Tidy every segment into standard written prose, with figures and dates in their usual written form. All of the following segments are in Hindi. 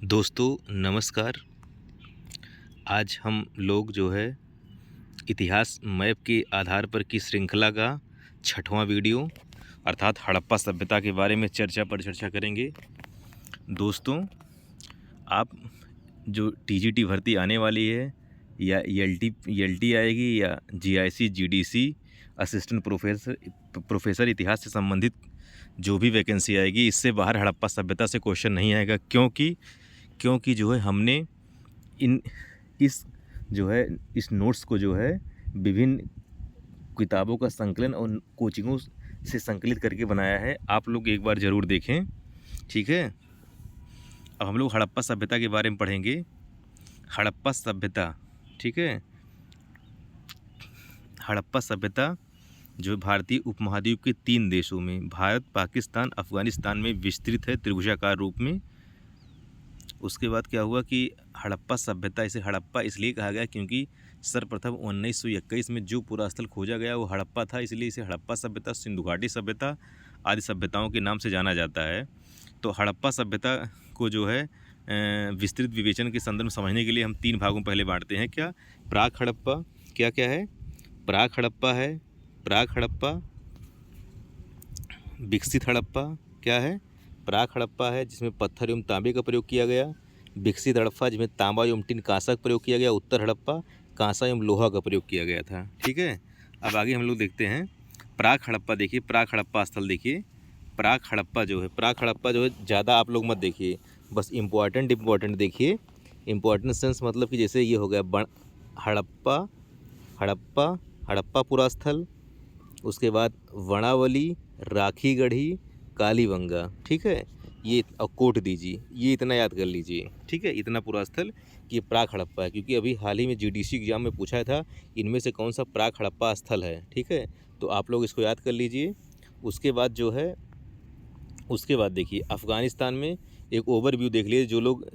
दोस्तों नमस्कार। आज हम लोग जो है इतिहास मैप के आधार पर की श्रृंखला का छठवां वीडियो अर्थात हड़प्पा सभ्यता के बारे में चर्चा करेंगे। दोस्तों, आप जो टीजीटी भर्ती आने वाली है या एलटी आएगी या जीआईसी जीडीसी असिस्टेंट प्रोफेसर इतिहास से संबंधित जो भी वैकेंसी आएगी, इससे बाहर हड़प्पा सभ्यता से क्वेश्चन नहीं आएगा। क्योंकि जो है हमने इन इस जो है इस नोट्स को जो है विभिन्न किताबों का संकलन और कोचिंगों से संकलित करके बनाया है। आप लोग एक बार ज़रूर देखें, ठीक है। अब हम लोग हड़प्पा सभ्यता के बारे में पढ़ेंगे। हड़प्पा सभ्यता, ठीक है। हड़प्पा सभ्यता जो भारतीय उपमहाद्वीप के 3 देशों में भारत, पाकिस्तान, अफ़गानिस्तान में विस्तृत है त्रिभुजाकार रूप में। उसके बाद क्या हुआ कि हड़प्पा सभ्यता, इसे हड़प्पा इसलिए कहा गया क्योंकि सर्वप्रथम 1921 में जो पुरास्थल खोजा गया वो हड़प्पा था, इसलिए इसे हड़प्पा सभ्यता, सिंधु घाटी सभ्यता आदि सभ्यताओं के नाम से जाना जाता है। तो हड़प्पा सभ्यता को जो है विस्तृत विवेचन के संदर्भ में समझने के लिए हम 3 भागों में पहले बांटते हैं। क्या प्राक हड़प्पा, क्या क्या है? प्राक हड़प्पा है, प्राक हड़प्पा, विकसित हड़प्पा क्या है? प्राक हड़प्पा है जिसमें पत्थर एवं तांबे का प्रयोग किया गया। विकसित हड़प्पा जिसमें तांबा एवं टिन कांसा का प्रयोग किया गया। उत्तर हड़प्पा कांसा एवं लोहा का प्रयोग किया गया था, ठीक है। अब आगे हम लोग देखते हैं प्राक हड़प्पा। देखिए प्राक हड़प्पा स्थल, देखिए प्राक हड़प्पा जो है ज़्यादा आप लोग मत देखिए, बस इम्पॉर्टेंट देखिए। इम्पॉर्टेंट सेंस मतलब कि जैसे ये हो गया हड़प्पा हड़प्पा हड़प्पा पुरास्थल, उसके बाद वणावली, राखीगढ़ी, कालीबंगा, ठीक है। ये कोट दीजिए, ये इतना याद कर लीजिए, ठीक है। इतना पूरा स्थल कि ये प्राक हड़प्पा है, क्योंकि अभी हाल ही में जीडीसी एग्जाम में पूछा था इनमें से कौन सा प्राक हड़प्पा स्थल है, ठीक है। तो आप लोग इसको याद कर लीजिए। उसके बाद जो है उसके बाद देखिए अफ़गानिस्तान में एक ओवरव्यू देख लीजिए।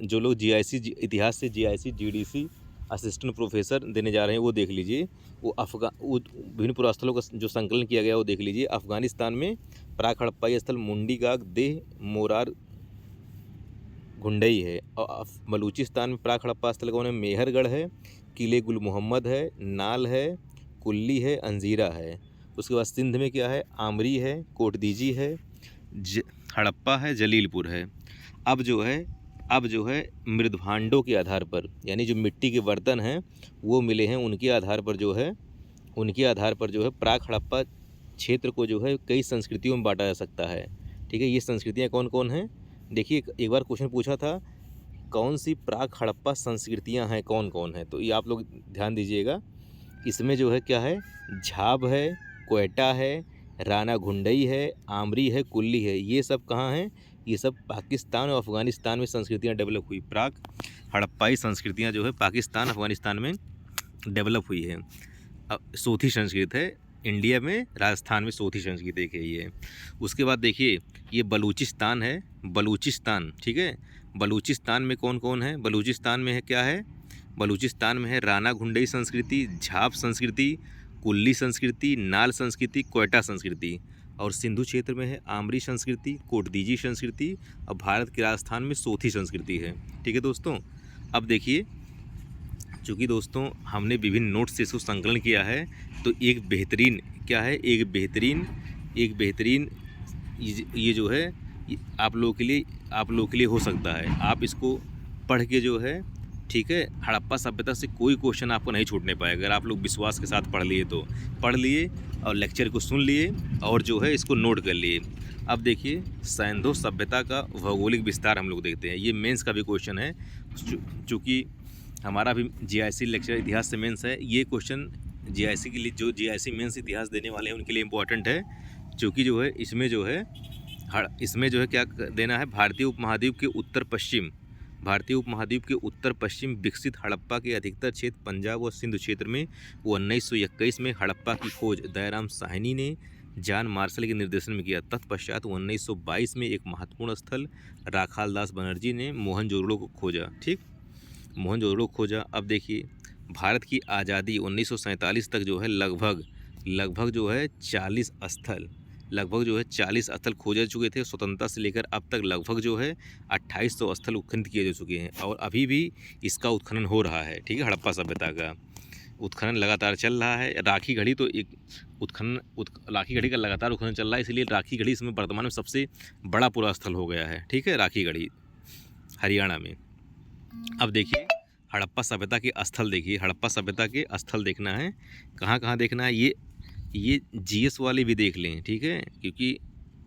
जो लोग जीआईसी इतिहास से जीआईसी जीडीसी असिस्टेंट प्रोफेसर देने जा रहे हैं वो देख लीजिए। वो विभिन्न पुरास्थलों का जो संकलन किया गया वो देख लीजिए। अफ़गानिस्तान में प्राक हड़प्पाई स्थल मुंडी गाग, देह, मोरार, घुंडई है। और बलूचिस्तान में प्राक हड़प्पा स्थल कौन है? मेहरगढ़ है, किले गुल मोहम्मद है, नाल है, कुल्ली है, अंजीरा है। उसके बाद सिंध में क्या है? आमरी है, कोटदीजी है, हड़प्पा है, जलीलपुर है। अब जो है मृदभांडों के आधार पर, यानी जो मिट्टी के बर्तन हैं वो मिले हैं, उनके आधार पर जो है प्राक हड़प्पा क्षेत्र को जो है कई संस्कृतियों में बांटा जा सकता है, ठीक है। ये संस्कृतियाँ कौन कौन हैं? देखिए एक बार क्वेश्चन पूछा था कौन सी प्राक हड़प्पा संस्कृतियाँ हैं, कौन कौन है, तो ये आप लोग ध्यान दीजिएगा। इसमें जो है क्या है? झाब है, क्वेटा है, राना घुंडई है, आमरी है, कुल्ली है। ये सब कहाँ हैं? ये सब पाकिस्तान और अफ़गानिस्तान में संस्कृतियाँ डेवलप हुई। प्राक हड़प्पाई संस्कृतियाँ जो है पाकिस्तान, अफ़गानिस्तान में डेवलप हुई है। अब सोथी संस्कृत है, इंडिया में राजस्थान में सोथी संस्कृति एक है ये। उसके बाद देखिए ये बलूचिस्तान है, बलूचिस्तान, ठीक है। बलूचिस्तान में कौन कौन है? बलूचिस्तान में है क्या है? बलूचिस्तान में है राना घुंडई संस्कृति, झाप संस्कृति, कुल्ली संस्कृति, नाल संस्कृति, क्वेटा संस्कृति। और सिंधु क्षेत्र में है आमरी संस्कृति, कोटदीजी संस्कृति, और भारत के राजस्थान में सोथी संस्कृति है, ठीक है दोस्तों। अब देखिए चूँकि दोस्तों हमने विभिन्न नोट्स से इसको संकलन किया है, तो एक बेहतरीन क्या है? एक बेहतरीन ये जो है आप लोगों के लिए हो सकता है। आप इसको पढ़ के जो है, ठीक है, हड़प्पा सभ्यता से कोई क्वेश्चन आपको नहीं छूटने पाएगा। अगर आप लोग विश्वास के साथ पढ़ लिए तो पढ़ लिए और लेक्चर को सुन लिए और जो है इसको नोट कर लिए। अब देखिए सैंधो सभ्यता का भौगोलिक विस्तार हम लोग देखते हैं। ये मेंस का भी क्वेश्चन है, चूँकि हमारा भी जीआईसी लेक्चर इतिहास से मेंस है। ये क्वेश्चन जीआईसी के लिए, जो जीआईसी मेंस इतिहास देने वाले हैं उनके लिए इम्पोर्टेंट है, क्योंकि जो है इसमें जो है क्या देना है? भारतीय उपमहाद्वीप के उत्तर पश्चिम विकसित हड़प्पा के अधिकतर क्षेत्र पंजाब और सिंधु क्षेत्र में 1921 में हड़प्पा की खोज दयाराम साहनी ने जॉन मार्शल के निर्देशन में किया। तत्पश्चात 1922 में एक महत्वपूर्ण स्थल राखाल दास बनर्जी ने मोहनजोदड़ो को खोजा, ठीक, मोहनजोदड़ो खोजा। अब देखिए भारत की आज़ादी 1947 तक जो है लगभग जो है 40 स्थल लगभग जो है 40 स्थल खोजे जा चुके थे। स्वतंत्रता से लेकर अब तक लगभग जो है 2800 स्थल उत्खनन किए जा चुके हैं और अभी भी इसका उत्खनन हो रहा है। ठीक है, हड़प्पा सभ्यता का उत्खनन लगातार चल रहा है। राखी गढ़ी तो एक राखी गढ़ी का लगातार उत्खनन चल रहा है, इसलिए राखी गढ़ी इसमें वर्तमान में सबसे बड़ा पुरास्थल हो गया है। ठीक है, राखी गढ़ी हरियाणा में। अब देखिए हड़प्पा सभ्यता के स्थल, देखिए हड़प्पा सभ्यता के स्थल देखना है, कहाँ कहाँ देखना है, ये जीएस वाले भी देख लें। ठीक है, क्योंकि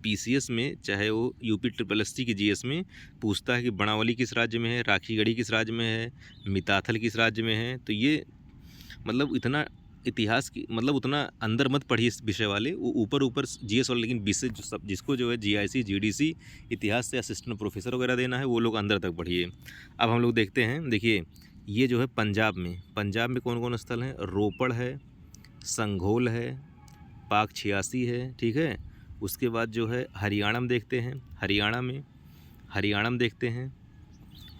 पीसीएस में चाहे वो यूपी ट्रिपल एसटी की जीएस में पूछता है कि बनावली किस राज्य में है, राखी गढ़ी किस राज्य में है, मिताथल किस राज्य में है। तो ये मतलब इतना इतिहास की मतलब उतना अंदर मत पढ़िए इस विषय वाले, वो ऊपर ऊपर जीएस वाले, लेकिन विषय जो सब जिसको जो है जीआईसी जीडीसी इतिहास से असिस्टेंट प्रोफेसर वगैरह देना है वो लोग अंदर तक पढ़िए। अब हम लोग देखते हैं, देखिए ये जो है पंजाब में कौन कौन स्थल हैं, रोपड़ है, संघोल है, पाक 86 है। ठीक है, उसके बाद जो है हरियाणा में देखते हैं, हरियाणा में देखते हैं,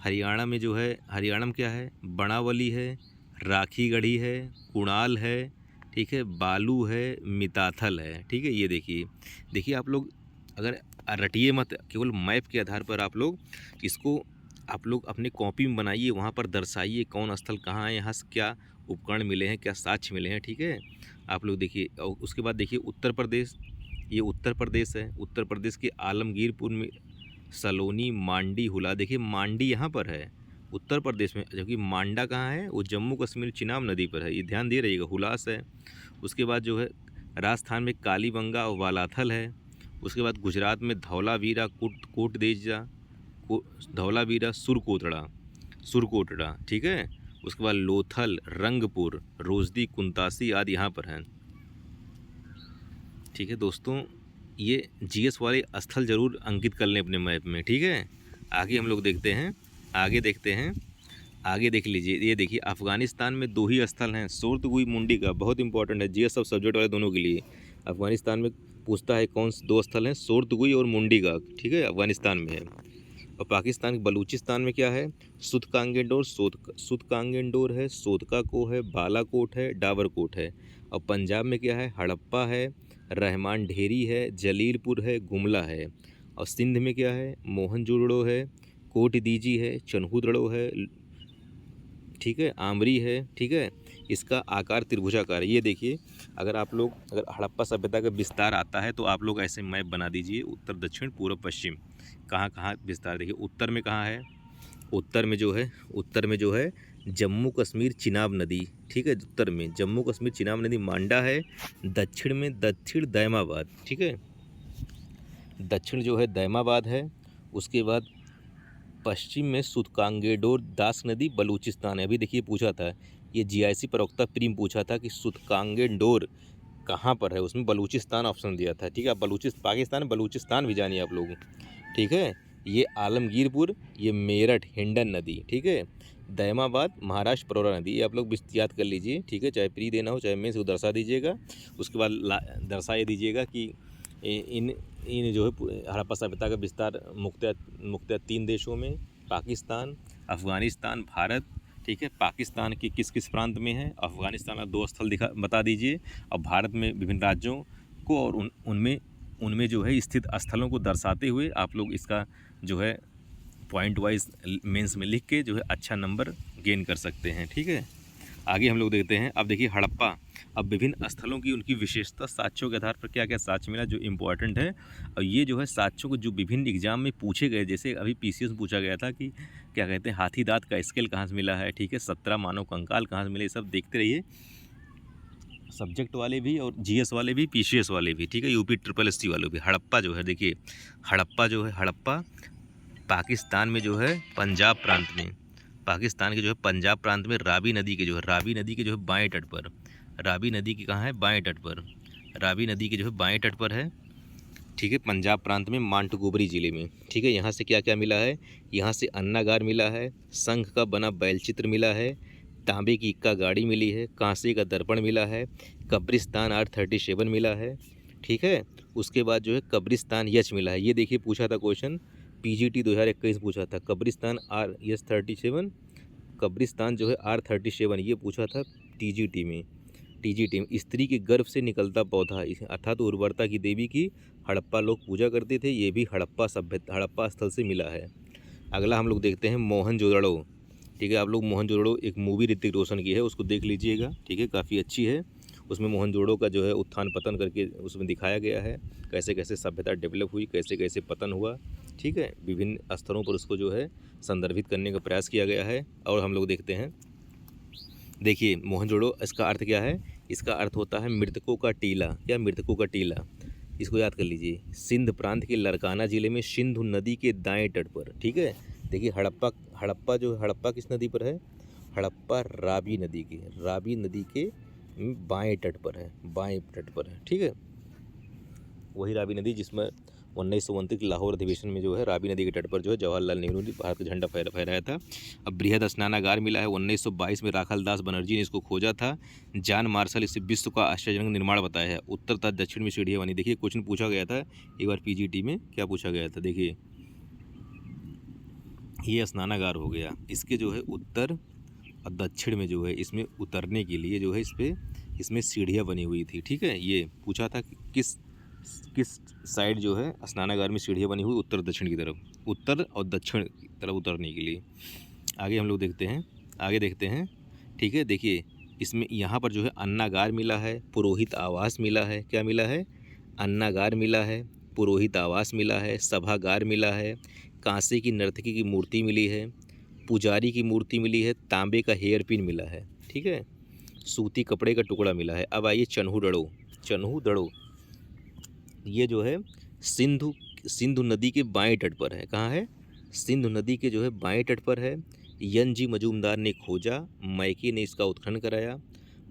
हरियाणा में जो है हरियाणा में क्या है, बनावली है, राखी गढ़ी है, कुणाल है। ठीक है, बालू है, मिताथल है। ठीक है, ये देखिए आप लोग अगर रटिए मत, केवल मैप के आधार पर आप लोग इसको अपने कॉपी में बनाइए, वहाँ पर दर्शाइए कौन स्थल कहाँ है, यहाँ से क्या उपकरण मिले हैं, क्या साक्ष्य मिले हैं। ठीक है, आप लोग देखिए। और उसके बाद देखिए उत्तर प्रदेश, ये उत्तर प्रदेश है, उत्तर प्रदेश के आलमगीरपुर में सलोनी, मांडी, हुला। देखिए मांडी यहाँ पर है उत्तर प्रदेश में, जबकि मांडा कहाँ है, वो जम्मू कश्मीर चिनाब नदी पर है, ये ध्यान दे रहिएगा। हुलास है। उसके बाद जो है राजस्थान में कालीबंगा और वालाथल है। उसके बाद गुजरात में धौलावीरा, धौलावीरा, सुरकोटड़ा। ठीक है, उसके बाद लोथल, रंगपुर, रोजदी, कुंतासी आदि यहाँ पर हैं। ठीक है दोस्तों, ये जीएस वाले स्थल जरूर अंकित कर लें अपने मैप में। ठीक है, आगे हम लोग देखते हैं, आगे देख लीजिए। ये देखिए अफ़गानिस्तान में 2 ही स्थल हैं, सोर्तगुई, मुंडी का, बहुत इंपॉर्टेंट है जीएस सब सब्जेक्ट वाले दोनों के लिए। अफ़गानिस्तान में पूछता है कौन से 2 स्थल हैं, सोर्तगुई और मुंडी का। ठीक है, अफ़गानिस्तान में है। और पाकिस्तान के बलूचिस्तान में क्या है, सुतकांगेंडोर है, सोतका है, बालाकोट है, डाबरकोट है। और पंजाब में क्या है, हड़प्पा है, रहमान ढेरी है, जलीलपुर है, गुमला है। और सिंध में क्या है, मोहनजोदड़ो है, कोट दीजी है, चन्हूदड़ो है। ठीक है, आमरी है। ठीक है, इसका आकार त्रिभुजाकार है। ये देखिए अगर हड़प्पा सभ्यता का विस्तार आता है तो आप लोग ऐसे मैप बना दीजिए, उत्तर दक्षिण पूर्व पश्चिम कहाँ कहाँ विस्तार। देखिए उत्तर में कहाँ है, उत्तर में जो है जम्मू कश्मीर चिनाब नदी। ठीक है, उत्तर में जम्मू कश्मीर चिनाब नदी मांडा है। दक्षिण दैमाबाद। ठीक है, दक्षिण जो है दैमाबाद है। उसके बाद पश्चिम में सुतकांगेडोर दास नदी बलूचिस्तान है। अभी देखिए पूछा था, ये जीआईसी प्रवक्ता प्रीम पूछा था कि सुतकांगेडोर कहाँ पर है, उसमें बलूचिस्तान ऑप्शन दिया था। ठीक है, पाकिस्तान बलूचिस्तान भी जानिए आप लोग। ठीक है, ये आलमगीरपुर, ये मेरठ हिंडन नदी। ठीक है, दैमाबाद महाराष्ट्र प्रवरा नदी, ये आप लोग याद कर लीजिए। ठीक है, चाहे प्री देना हो चाहे मेंस को दर्शा दीजिएगा। उसके बाद दर्शा ये दीजिएगा कि इन जो है हड़प्पा सभ्यता का विस्तार मुख्यतः 3 देशों में, पाकिस्तान, अफ़गानिस्तान, भारत। ठीक है, पाकिस्तान के किस किस प्रांत में है, अफ़गानिस्तान का 2 स्थल बता दीजिए, और भारत में विभिन्न राज्यों को और उनमें जो है स्थित स्थलों को दर्शाते हुए आप लोग इसका जो है पॉइंट वाइज मेंस में लिख के जो है अच्छा नंबर गेन कर सकते हैं। ठीक है, आगे हम लोग देखते हैं। अब देखिए हड़प्पा, अब विभिन्न स्थलों की उनकी विशेषता, साक्ष्यों के आधार पर क्या क्या साक्ष्य मिला जो इम्पोर्टेंट है। और ये जो है साक्ष्यों को जो विभिन्न एग्जाम में पूछे गए, जैसे अभी पीसीएस में पूछा गया था कि क्या कहते हैं हाथी दांत का स्केल कहाँ से मिला है। ठीक है, 17 मानव कंकाल कहाँ से मिले, सब देखते रहिए, सब्जेक्ट वाले भी और जीएस वाले भी, पीसीएस वाले भी। ठीक है, यूपी ट्रिपल एसटी वाले भी। हड़प्पा जो है देखिए, हड़प्पा पाकिस्तान में जो है पंजाब प्रांत में, पाकिस्तान के जो है पंजाब प्रांत में रावी नदी के जो है बाएं तट पर, रावी नदी की कहाँ है, बाएं तट पर, रावी नदी के जो है बाएं तट पर है। ठीक है, पंजाब प्रांत में मांटगोबरी ज़िले में। ठीक है, यहाँ से क्या क्या मिला है, यहाँ से अन्नागार मिला है, संघ का बना बैलचित्र मिला है, तांबे की इक्का गाड़ी मिली है, कांसे का दर्पण मिला है, कब्रिस्तान R37 मिला है। ठीक है, उसके बाद जो है कब्रिस्तान यच मिला है। ये देखिए पूछा था क्वेश्चन, पीजीटी 2021 पूछा था, कब्रिस्तान R37, कब्रिस्तान जो है R37 ये पूछा था टीजीटी में। टीजीटी स्त्री के गर्भ से निकलता पौधा अर्थात उर्वरता की देवी की हड़प्पा लोग पूजा करते थे। ये भी हड़प्पा स्थल से मिला है। अगला हम लोग देखते हैं मोहनजोदड़ो। ठीक है, आप लोग मोहनजोदड़ो एक मूवी ऋतिक रोशन की है, उसको देख लीजिएगा। ठीक है, काफ़ी अच्छी है। उसमें मोहनजोदड़ो का जो है उत्थान पतन करके उसमें दिखाया गया है, कैसे कैसे सभ्यता डेवलप हुई, कैसे कैसे पतन हुआ। ठीक है, विभिन्न स्तरों पर उसको जो है संदर्भित करने का प्रयास किया गया है। और हम लोग देखते हैं, देखिए मोहनजोदड़ो इसका अर्थ क्या है? इसका अर्थ होता है मृतकों का टीला। क्या? मृतकों का टीला। इसको याद कर लीजिए। सिंध प्रांत के लरकाना जिले में सिंधु नदी के दाएं तट पर। ठीक है, देखिए हड़प्पा किस नदी पर है? हड़प्पा रावी नदी के बाएं तट पर है। ठीक है, वही रावी नदी जिसमें 1929 लाहौर अधिवेशन में जो है रावी नदी के तट पर जो है जवाहरलाल नेहरू ने भारत का झंडा फहराया था। अब बृहद स्नानागार मिला है 1922 में, राखाल दास बनर्जी ने इसको खोजा था। जॉन मार्शल इसे विश्व का आश्चर्यजनक निर्माण बताया है। उत्तर तथा दक्षिण में सीढ़ियाँ बनी। देखिए क्वेश्चन पूछा गया था एक बार पीजीटी में, क्या पूछा गया था? देखिए ये स्नानागार हो गया, इसके जो है उत्तर और दक्षिण में जो है इसमें उतरने के लिए जो है इसमें सीढ़ियाँ बनी हुई थी। ठीक है, ये पूछा था कि किस साइड जो है स्नानागार में सीढ़ियाँ बनी हुई, उत्तर दक्षिण की तरफ, उत्तर और दक्षिण की तरफ उतरने के लिए। आगे हम लोग देखते हैं। ठीक है, देखिए इसमें यहाँ पर जो है अन्नागार मिला है, पुरोहित आवास मिला है। क्या मिला है? अन्नागार मिला है, पुरोहित आवास मिला है, सभागार मिला है, कांसे की नर्तकी की मूर्ति मिली है, पुजारी की मूर्ति मिली है, तांबे का हेयर पिन मिला है। ठीक है, सूती कपड़े का टुकड़ा मिला है। अब आइए चन्हू दड़ो। ये जो है सिंधु नदी के बाएं तट पर है। कहाँ है? सिंधु नदी के जो है बाएं तट पर है। एन जी मजूमदार ने खोजा, मैकी ने इसका उत्खनन कराया।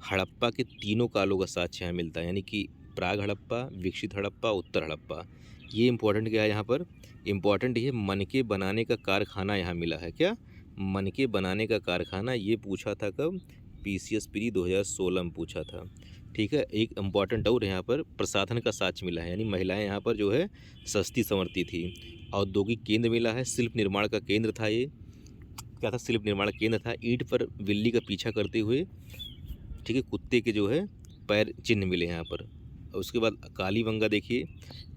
हड़प्पा के तीनों कालों का साक्ष्य यहाँ मिलता है, यानी कि प्राग हड़प्पा, विकसित हड़प्पा, उत्तर हड़प्पा। ये इंपॉर्टेंट क्या है यहाँ पर? इम्पॉर्टेंट ये मनके बनाने का कारखाना यहाँ मिला है। क्या? मनके बनाने का कारखाना। ये पूछा था कब? PCS प्री 2016 में पूछा था। ठीक है, एक इम्पॉर्टेंट और यहाँ पर प्रसाधन का साक्ष्य मिला है, यानी महिलाएं यहाँ पर जो है सस्ती संवरती थी। औद्योगिक केंद्र मिला है, शिल्प निर्माण का केंद्र था ये। क्या था? शिल्प निर्माण केंद्र था। ईंट पर बिल्ली का पीछा करते हुए, ठीक है, कुत्ते के जो है पैर चिन्ह मिले यहाँ पर। और उसके बाद कालीबंगा। देखिए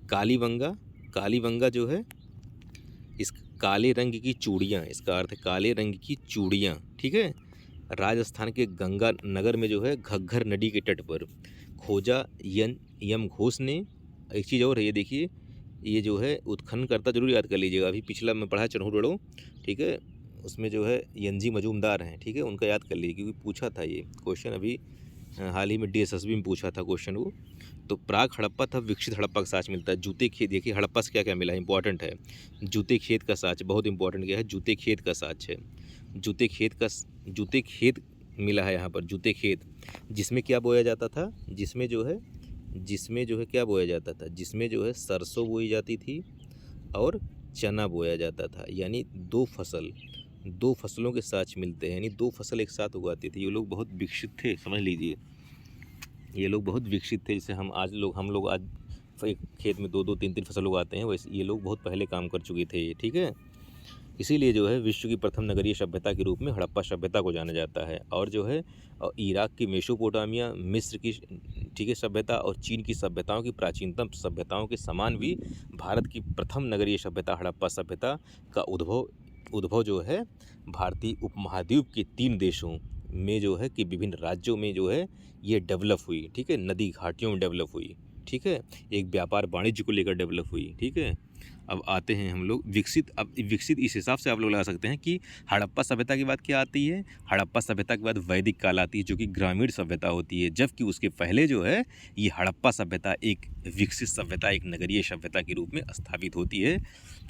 कालीबंगा जो है इस काले रंग की चूड़ियाँ, इसका अर्थ है काले रंग की चूड़ियाँ। ठीक है, राजस्थान के गंगा नगर में जो है घग्घर नदी के तट पर खोजा यम घोष ने। एक चीज़ और है, ये देखिए, ये जो है उत्खनन करता जरूर याद कर लीजिएगा। अभी पिछला में पढ़ा चन्हू दड़ो। ठीक है, उसमें जो है NG मजूमदार हैं। ठीक है, उनका याद कर लीजिए क्योंकि पूछा था ये क्वेश्चन, अभी हाल ही में DSSB में पूछा था क्वेश्चन वो। तो प्राग हड़प्पा था, विकसित हड़प्पा का साक्ष्य मिलता है। जूते खेत। देखिए हड़प्पा से क्या क्या मिला है, इंपॉर्टेंट है। जूते खेत का साक्ष्य बहुत इंपॉर्टेंट क्या है? जूते खेत का साक्ष्य है। जूते खेत मिला है यहाँ पर, जूते खेत, जिसमें क्या बोया जाता था? जिसमें जो है क्या बोया जाता था? जिसमें जो है सरसों बोई जाती थी और चना बोया जाता था, यानी दो फसलों के साक्ष्य मिलते हैं, यानी दो फसल एक साथ उगाते थे। ये लोग बहुत विकसित थे, समझ लीजिए, ये लोग बहुत विकसित थे। जैसे हम लोग आज एक खेत में 2-2, 3-3 फसल उगाते हैं, वैसे ये लोग बहुत पहले काम कर चुके थे। ठीक है, इसीलिए जो है विश्व की प्रथम नगरीय सभ्यता के रूप में हड़प्पा सभ्यता को जाना जाता है। और जो है इराक की मेसोपोटामिया, मिस्र की, ठीक है, सभ्यता और चीन की सभ्यताओं की प्राचीनतम सभ्यताओं के समान भी भारत की प्रथम नगरीय सभ्यता हड़प्पा सभ्यता का उद्भव जो है भारतीय उपमहाद्वीप के 3 देशों में जो है कि विभिन्न राज्यों में जो है ये डेवलप हुई। ठीक है, नदी घाटियों में डेवलप हुई। ठीक है, एक व्यापार वाणिज्य को लेकर डेवलप हुई। ठीक है, अब आते हैं हम लोग विकसित। अब विकसित इस हिसाब से आप लोग लगा सकते हैं कि हड़प्पा सभ्यता के बाद क्या आती है? हड़प्पा सभ्यता के बाद वैदिक काल आती है, जो कि ग्रामीण सभ्यता होती है, जबकि उसके पहले जो है ये हड़प्पा सभ्यता एक विकसित सभ्यता, एक नगरीय सभ्यता के रूप में स्थापित होती है।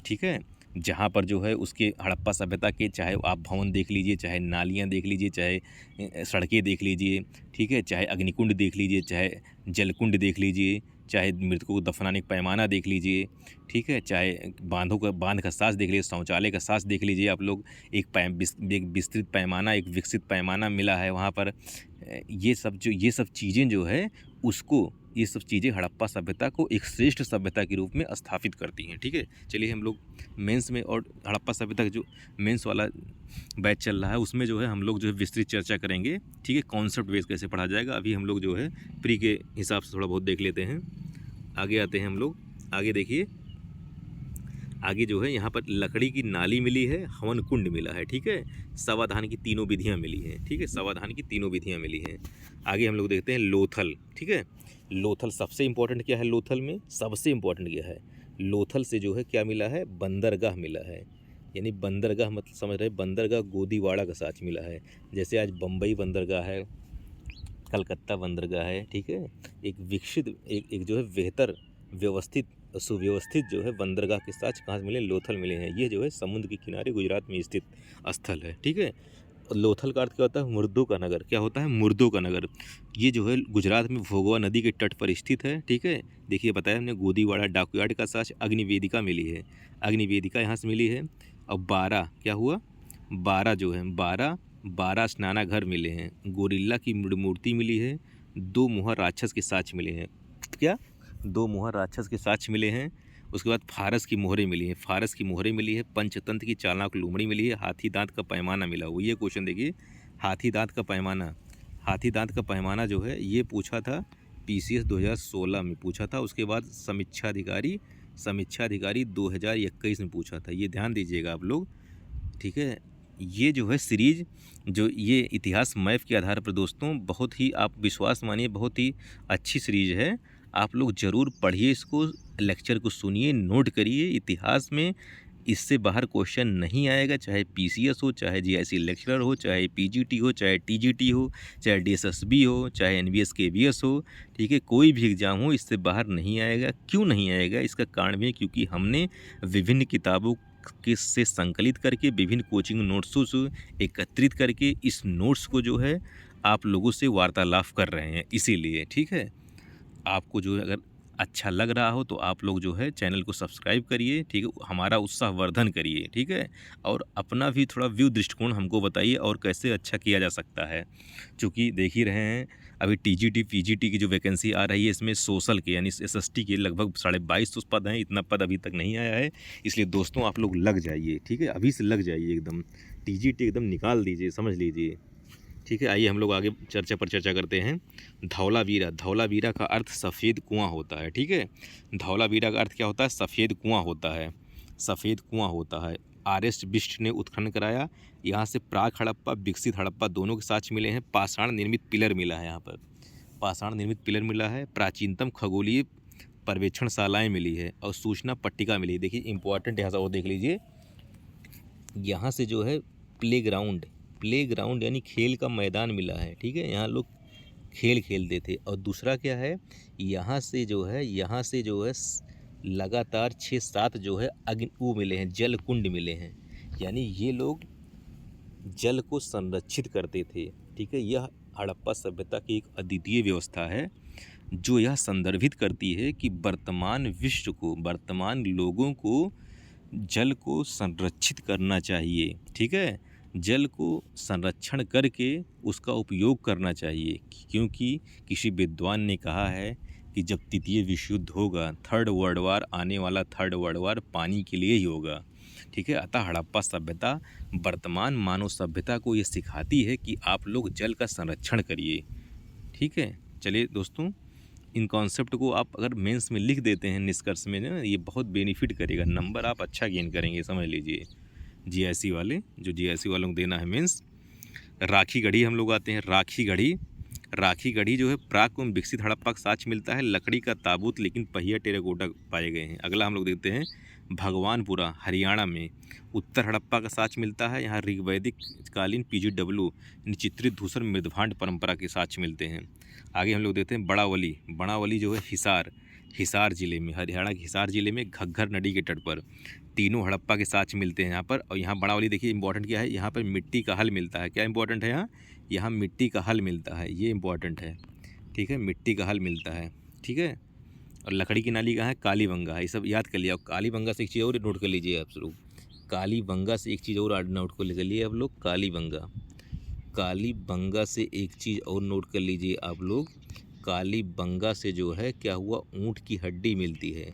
ठीक है, जहाँ पर जो है उसके हड़प्पा सभ्यता के चाहे आप भवन देख लीजिए, चाहे नालियाँ देख लीजिए, चाहे सड़कें देख लीजिए, ठीक है, चाहे अग्निकुंड देख लीजिए, चाहे जलकुंड देख लीजिए, चाहे मृतकों को दफनाने का पैमाना देख लीजिए, ठीक है, चाहे बांध का साज देख लीजिए, शौचालय का साज देख लीजिए आप लोग, एक विस्तृत पैमाना, एक विकसित पैमाना मिला है वहाँ पर। ये सब चीज़ें जो है उसको ये सब चीज़ें हड़प्पा सभ्यता को एक श्रेष्ठ सभ्यता के रूप में स्थापित करती हैं। ठीक है, चलिए हम लोग मेंस में और हड़प्पा सभ्यता का जो मेंस वाला बैच चल रहा है उसमें जो है हम लोग जो है विस्तृत चर्चा करेंगे। ठीक है, कॉन्सेप्ट बेस कैसे पढ़ा जाएगा, अभी हम लोग जो है प्री के हिसाब से थोड़ा बहुत देख लेते हैं। आगे आते हैं हम लोग, आगे देखिए, आगे जो है यहाँ पर लकड़ी की नाली मिली है, हवन कुंड मिला है। ठीक है, समाधान की तीनों विधियाँ मिली हैं। ठीक है, समाधान की तीनों विधियाँ मिली हैं। आगे हम लोग देखते हैं लोथल। ठीक है, लोथल सबसे इम्पोर्टेंट क्या है, लोथल में सबसे इम्पोर्टेंट क्या है, लोथल से जो है क्या मिला है, बंदरगाह मिला है। यानी बंदरगाह मतलब समझ रहे, बंदरगाह गोदीवाड़ा का साथ मिला है। जैसे आज बम्बई बंदरगाह है, कलकत्ता बंदरगाह है। ठीक है, एक विकसित एक जो है बेहतर व्यवस्थित सुव्यवस्थित जो है बंदरगाह के साथ कहाँ से मिले, लोथल मिले हैं। ये जो है समुद्र के किनारे गुजरात में स्थित स्थल है। ठीक है, लोथल का अर्थ क्या होता है, मुर्दों का नगर। क्या होता है, मुर्दों का नगर। ये जो है गुजरात में भोगवा नदी के तट पर स्थित है। ठीक है, देखिए बताया हमने, गोदीवाड़ा डाकयार्ड का साथ अग्निवेदिका मिली है, अग्निवेदिका यहाँ से मिली है। और 12 क्या हुआ, 12 जो है 12 स्नानाघर मिले हैं, गोरिल्ला की मूर्ति मिली है, 2 मुहा राक्षस के साक्ष्य मिले हैं। क्या, 2 मुहा राक्षस के साक्ष्य मिले हैं। उसके बाद फारस की मोहरें मिली हैं, फारस की मोहरें मिली है, पंचतंत्र की चालाक लुमड़ी मिली है, हाथी दांत का पैमाना मिला हुआ। ये क्वेश्चन देखिए, हाथी दांत का पैमाना, हाथी दांत का पैमाना जो है ये पूछा था PCS 2016 में पूछा था। उसके बाद समीक्षाधिकारी 2021 में पूछा था, ये ध्यान दीजिएगा आप लोग। ठीक है, ये जो है सीरीज, जो ये इतिहास मैप के आधार पर दोस्तों, बहुत ही आप विश्वास मानिए बहुत ही अच्छी सीरीज है। आप लोग ज़रूर पढ़िए इसको, लेक्चर को सुनिए, नोट करिए। इतिहास में इससे बाहर क्वेश्चन नहीं आएगा, चाहे PCS हो, चाहे GIC लेक्चरर हो, चाहे PGT हो, चाहे TGT हो, चाहे DSSB हो, चाहे NVS KVS हो। ठीक है, कोई भी एग्ज़ाम हो इससे बाहर नहीं आएगा। क्यों नहीं आएगा, इसका कारण भी है क्योंकि हमने विभिन्न किताबों के से संकलित करके, विभिन्न कोचिंग नोट्सों से एकत्रित करके इस नोट्स को जो है आप लोगों से वार्तालाप कर रहे हैं, इसीलिए। ठीक है, आपको जो है अगर अच्छा लग रहा हो तो आप लोग जो है चैनल को सब्सक्राइब करिए। ठीक है, हमारा उत्साहवर्धन करिए। ठीक है, और अपना भी थोड़ा व्यू दृष्टिकोण हमको बताइए और कैसे अच्छा किया जा सकता है। चूँकि देख ही रहे हैं अभी TGT PGT की जो वैकेंसी आ रही है, इसमें सोशल के यानी SST के लगभग 2250 पद हैं, इतना पद अभी तक नहीं आया है। इसलिए दोस्तों आप लोग लग जाइए। ठीक है, अभी से लग जाइए एकदम, TGT एकदम निकाल दीजिए, समझ लीजिए। ठीक है, आइए हम लोग आगे चर्चा पर चर्चा करते हैं। धौलावीरा, धौलावीरा का अर्थ सफ़ेद कुआं होता है। ठीक है, धौलावीरा का अर्थ क्या होता है, सफ़ेद कुआं होता है, सफ़ेद कुआं होता है। RS बिष्ट ने उत्खनन कराया। यहाँ से प्राक हड़प्पा, विकसित हड़प्पा दोनों के साक्ष्य मिले हैं। पाषाण निर्मित पिलर मिला है, यहाँ पर पाषाण निर्मित पिलर मिला है। प्राचीनतम खगोलीय पर्यवेक्षणशालाएँ मिली है और सूचना पट्टिका मिली है। देखिए इंपॉर्टेंट यहाँ से और देख लीजिए, यहाँ से जो है प्लेग्राउंड यानी खेल का मैदान मिला है। ठीक है, यहाँ लोग खेल खेलते थे। और दूसरा क्या है, यहाँ से जो है लगातार 6-7 जो है वो मिले हैं, जल कुंड मिले हैं। यानी ये लोग जल को संरक्षित करते थे। ठीक है, यह हड़प्पा सभ्यता की एक अद्वितीय व्यवस्था है जो यह संदर्भित करती है कि वर्तमान विश्व को, वर्तमान लोगों को जल को संरक्षित करना चाहिए। ठीक है, जल को संरक्षण करके उसका उपयोग करना चाहिए, क्योंकि किसी विद्वान ने कहा है कि जब तृतीय विश्व युद्ध होगा, थर्ड वर्ल्ड वार आने वाला, थर्ड वर्ल्ड वार पानी के लिए ही होगा। ठीक है, अतः हड़प्पा सभ्यता वर्तमान मानव सभ्यता को ये सिखाती है कि आप लोग जल का संरक्षण करिए। ठीक है, चलिए दोस्तों, इन कॉन्सेप्ट को आप अगर मेंस में लिख देते हैं निष्कर्ष में ना, ये बहुत बेनिफिट करेगा, नंबर आप अच्छा गेन करेंगे, समझ लीजिए। GIC वाले, जो GIC वालों को देना है मेंस। राखी गढ़ी हम लोग आते हैं, राखी गढ़ी जो है प्राक एवं विकसित हड़प्पा का साक्ष्य मिलता है। लकड़ी का ताबूत लेकिन पहिया टेराकोटा पाए गए हैं। अगला हम लोग देखते हैं भगवानपुरा हरियाणा में उत्तर हड़प्पा का साक्ष्य मिलता है। यहाँ ऋग्वैदिक कालीन PGW चित्रित धूसर मृदभांड परंपरा के साक्ष्य मिलते हैं। आगे हम लोग देखते हैं बड़ावली जो है हिसार जिले में, हरियाणा के हिसार जिले में घग्गर नदी के तट पर तीनों हड़प्पा के साक्ष्य मिलते हैं यहाँ पर। और यहाँ बड़ावली देखिए इंपॉर्टेंट क्या है, यहाँ पर मिट्टी का हल मिलता है। क्या इंपॉर्टेंट है, यहाँ मिट्टी का हल मिलता है, ये इंपॉर्टेंट है। ठीक है, मिट्टी का हल मिलता है। ठीक है, और लकड़ी की नाली कहाँ है, कालीबंगा, ये सब याद कर लिया। और कालीबंगा से एक चीज़ और नोट कर लीजिए आप लोग, कालीबंगा से एक चीज़ और नोट कर लीजिए आप लोग, कालीबंगा से एक चीज़ और नोट कर लीजिए आप लोग, कालीबंगा से जो है क्या हुआ, ऊँट की हड्डी मिलती है,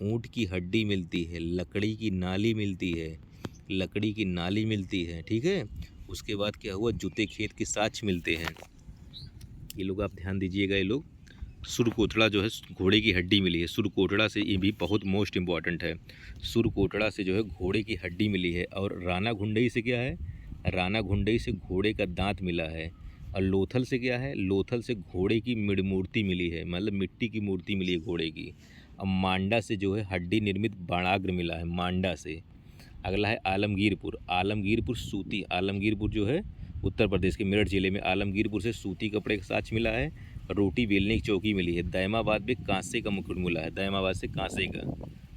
ऊँट की हड्डी मिलती है, लकड़ी की नाली मिलती है, लकड़ी की नाली मिलती है, ठीक है। उसके बाद क्या हुआ, जूते खेत के साक्ष्य मिलते हैं। ये लोग आप ध्यान दीजिएगा, ये लोग सुरकोटड़ा जो है घोड़े की हड्डी मिली है, सुरकोटड़ा से, ये भी बहुत मोस्ट इम्पॉर्टेंट है। सुरकोटड़ा से जो है घोड़े की हड्डी मिली है। और राना घुंडई से क्या है, राना घुंडई से घोड़े का दांत मिला है। और लोथल से क्या है, लोथल से घोड़े की मूर्ति मिली है, मतलब मिट्टी की मूर्ति मिली है घोड़े की। अब मांडा से जो है हड्डी निर्मित बाणाग्र मिला है, मांडा से। अगला है आलमगीरपुर, आलमगीरपुर सूती, आलमगीरपुर जो है उत्तर प्रदेश के मेरठ जिले में, आलमगीरपुर से सूती कपड़े का साक्ष्य मिला है। रोटी बेलने की चौकी मिली है। दैमाबाद में कांसे का मुकुट मिला है, दैमाबाद से कांसे का।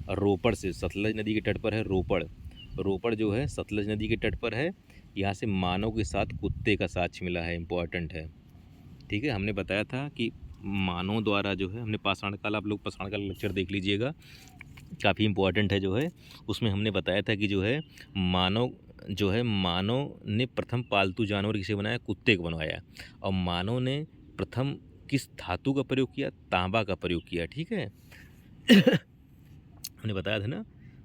और रोपड़ से, सतलज नदी के तट पर है रोपड़, रोपड़ जो है सतलज नदी के तट पर है। यहाँ से मानव के साथ कुत्ते का साक्ष्य मिला है, इम्पोर्टेंट है, ठीक है। हमने बताया था कि मानव द्वारा जो है, हमने पाषाण काल, आप लोग पाषाण काल लेक्चर देख लीजिएगा, काफ़ी इम्पोर्टेंट है जो है। उसमें हमने बताया था कि जो है मानव जो है, मानव ने प्रथम पालतू जानवर किसे बनाया, कुत्ते को बनवाया। और मानव ने प्रथम किस धातु का प्रयोग किया, तांबा का प्रयोग किया, ठीक है। हमने बताया था ना,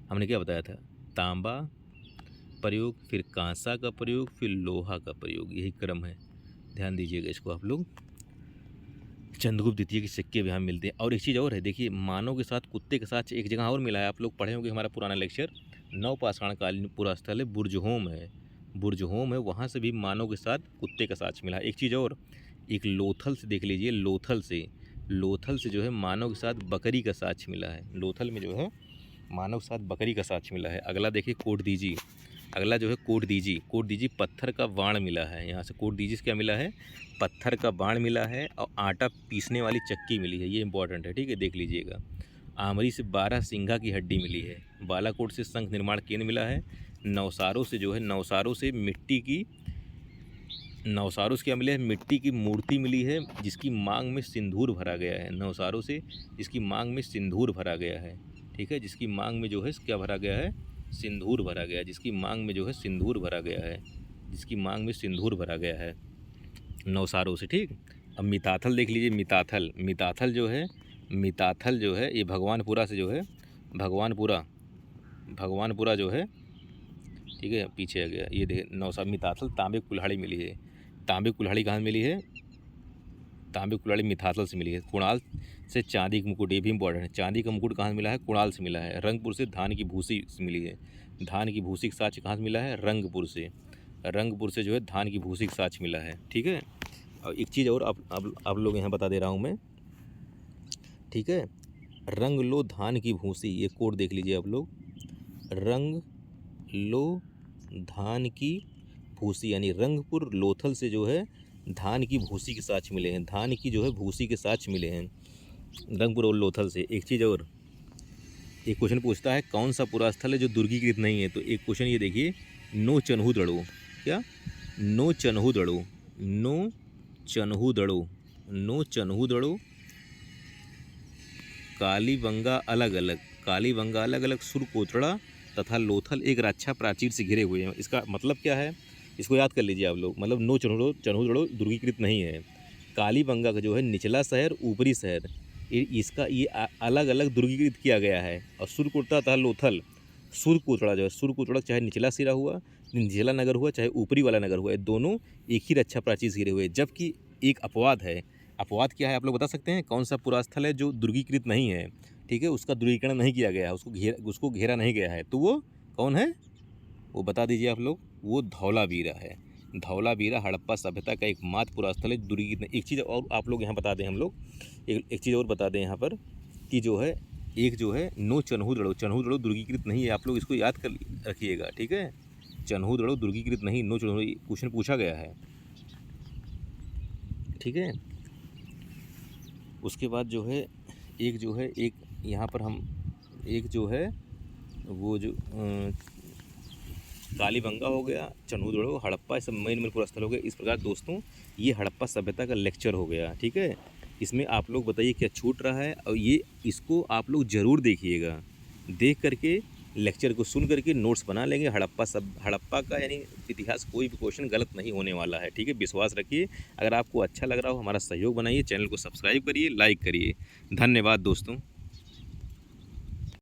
हमने क्या बताया था, तांबा प्रयोग, फिर कांसा का प्रयोग, फिर लोहा का प्रयोग, यही क्रम है, ध्यान दीजिएगा इसको आप लोग। चंद्रगुप्त द्वितीय के सिक्के भी यहाँ मिलते हैं। और एक चीज़ और है, देखिए मानव के साथ कुत्ते के साथ एक जगह और मिला है, आप लोग पढ़े होंगे हमारा पुराना लेक्चर, नवपाषाण कालीन पूरा स्थल है बुर्जहोम है, बुर्जहोम है, वहाँ से भी मानव के साथ कुत्ते का साक्ष्य मिला है। एक चीज़ और, एक लोथल से देख लीजिए, लोथल से, लोथल से जो है मानव के साथ बकरी का साक्ष्य मिला है, लोथल में जो है मानव के साथ बकरी का साक्ष्य मिला है। अगला देखिए कोटदीजी, अगला जो है कोटदीजी, कोटदीजी पत्थर का बाण मिला है, यहाँ से कोटदीजी से क्या मिला है, पत्थर का बाण मिला है। और आटा पीसने वाली चक्की मिली है, ये इंपॉर्टेंट है, ठीक है, देख लीजिएगा। आमरी से 12 सिंघा की हड्डी मिली है। बालाकोट से शंख निर्माण केंद्र मिला है। नवसारों से जो है, नवसारों से मिट्टी की, नवसारों से क्या मिला है, मिट्टी की मूर्ति मिली है, जिसकी मांग में सिंदूर भरा गया है। नवसारों से जिसकी मांग में सिंदूर भरा गया है, ठीक है, जिसकी मांग में जो है क्या भरा गया है, सिंदूर भरा गया है, जिसकी मांग में जो है सिंदूर भरा गया है, जिसकी मांग में सिंदूर भरा गया है नवसारों से, ठीक। अब मिताथल देख लीजिए, मिताथल, मिताथल जो है, मिताथल जो है ये भगवानपुरा से जो है, भगवानपुरा, भगवानपुरा जो है, ठीक है, पीछे आ गया, ये देखिए नौसा, मिताथल तांबे कुल्हाड़ी मिली है। तांबे कुल्हाड़ी कहाँ मिली है, तांबे कुल्हाड़ी मिताथल से मिली है। कुणाल से चांदी का मुकुट, ये भी इंपॉर्टेंट है, चांदी का मुकुट कहाँ मिला है, कुणाल से मिला है। रंगपुर से धान की भूसी से मिली है, धान की भूसी का साक्ष्य कहाँ से मिला है, रंगपुर से, रंगपुर से जो है धान की भूसी का साक्ष्य मिला है, ठीक है। और एक चीज़ और आप लोग यहाँ बता दे रहा हूँ मैं, ठीक है, रंग लो धान की भूसी, ये कोड देख लीजिए आप लोग, रंग लो धान की भूसी, यानी रंगपुर लोथल से जो है धान की भूसी के साक्ष्य मिले हैं, धान की जो है भूसी के साक्ष्य मिले हैं रंगपुर और लोथल से। एक चीज़ और, एक क्वेश्चन पूछता है कौन सा पुरा स्थल है जो दुर्गीकृत नहीं है, तो एक क्वेश्चन ये देखिए, नो चन्हूदड़ो, क्या, no Chanhudaro, no Chanhudaro, no Chanhudaro, Kalibanga अलग अलग, कालीबंगा अलग अलग, सुरकोटड़ा तथा लोथल एक रक्षा प्राचीर से घिरे हुए हैं। इसका मतलब क्या है, इसको याद कर लीजिए आप लोग, मतलब नो चन्हूदड़ो दुर्गीकृत नहीं है। कालीबंगा का जो है निचला शहर, ऊपरी शहर, इसका ये अलग अलग दुर्गीकृत किया गया है। और सुरकोटड़ा तथा लोथल, सुरकोटड़ा जो है, सुरकोटड़ा चाहे निचला सिरा हुआ, निचला नगर हुआ, चाहे ऊपरी वाला नगर हुआ, दोनों एक ही रक्षा प्राचीर से घिरे हुए। जबकि एक अपवाद है, अपवाद क्या है आप लोग बता सकते हैं, कौन सा पुरा स्थल है जो दुर्गीकृत नहीं है, ठीक है, उसका दुर्गीकरण नहीं किया गया है, उसको घेरा नहीं गया है, तो वो कौन है, वो बता दीजिए आप लोग, वो धौलावीरा है। धौलावीरा हड़प्पा सभ्यता का एकमात्र पुरा स्थल है दुर्गीकृत। एक चीज़ और आप लोग यहाँ बता दें, हम लोग एक चीज़ और बता दें यहाँ पर कि जो है, एक जो है नो चन्हूदड़ो, चन्हूदड़ो दुर्गीकृत नहीं है, आप लोग इसको याद कर रखिएगा, ठीक है, चन्हूदड़ो दुर्गीकृत नहीं, नो चन्हूदड़ो क्वेश्चन पूछा गया है, ठीक है। उसके बाद जो है एक यहाँ पर हम एक जो है वो जो कालीबंगा हो गया, चन्हूदड़ो, हड़प्पा, सब मेन पुरा स्थल हो गया। इस प्रकार दोस्तों ये हड़प्पा सभ्यता का लेक्चर हो गया, ठीक है। इसमें आप लोग बताइए क्या छूट रहा है, और ये इसको आप लोग ज़रूर देखिएगा, देख करके लेक्चर को सुन करके नोट्स बना लेंगे। हड़प्पा का यानी इतिहास कोई भी क्वेश्चन गलत नहीं होने वाला है, ठीक है, विश्वास रखिए। अगर आपको अच्छा लग रहा हो हमारा सहयोग बनाइए, चैनल को सब्सक्राइब करिए, लाइक करिए। धन्यवाद दोस्तों।